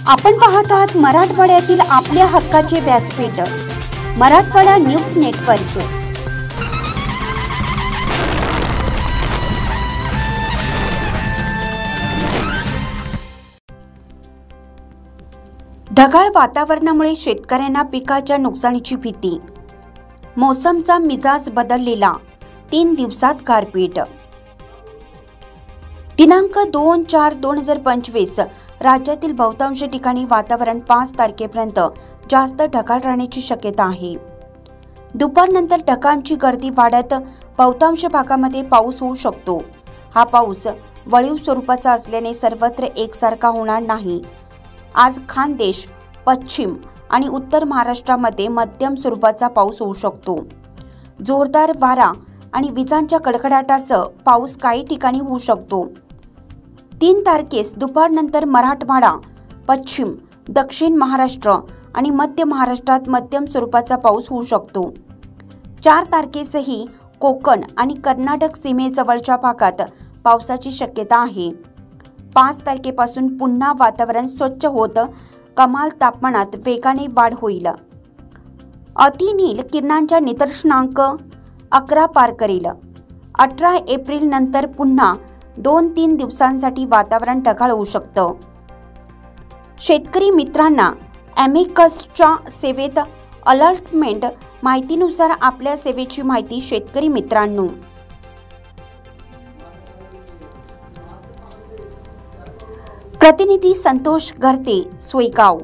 आपण पाहत आहात मराठवाड्यातील आपल्या हक्काचे व्यासपीठ मराठवाडा न्यूज नेटवर्क। ढगाळ वातावरणामुळे शेतकऱ्यांना पिकाच्या नुकसानीची भीती। मोसमचा मिजाज बदललेला, 3 दिवसात गारपीट। दिनांक 2/4/2025 राज्यातील बहुतांश ठिकाणी वातावरण 5 तारखेपर्यंत जास्त ढगाळ राहण्याची शक्यता आहे। दुपारनंतर ढगांची गर्दी वाढत बहुतांश भागामध्ये पाऊस होऊ शकतो। हा पाऊस वळीव स्वरूपाचा असल्याने सर्वत्र एकसारखा होणार नाही। आज खानदेश, पश्चिम आणि उत्तर महाराष्ट्रामध्ये मध्यम स्वरूपाचा पाऊस होऊ शकतो। जोरदार वारा आणि विजांच्या कडकडाटासह पाऊस काही ठिकाणी होऊ शकतो। 3 तारखेस दुपारनंतर मराठवाडा, पश्चिम, दक्षिण महाराष्ट्र आणि मध्य महाराष्ट्रात मध्यम स्वरूपाचा पाऊस होऊ शकतो। 4 तारखेसही कोकण आणि कर्नाटक सीमेजवळच्या भागात पावसाची शक्यता आहे। 5 तारखेपासून पुन्हा वातावरण स्वच्छ होत कमाल तापमानात वेगाने वाढ होईल। अतिनील किरणांच्या निदर्शनांक 11 पार करेल। 18 एप्रिल नंतर पुन्हा 2-3 दिवसांसाठी वातावरण ढगाळ होऊ शकतं। शेतकरी मित्रांना ॲमिकसच्या सेवेत अलॉटमेंट माहितीनुसार आपल्या सेवेची माहिती शेतकरी मित्रांनो। प्रतिनिधी संतोष घरते, सोयगाव।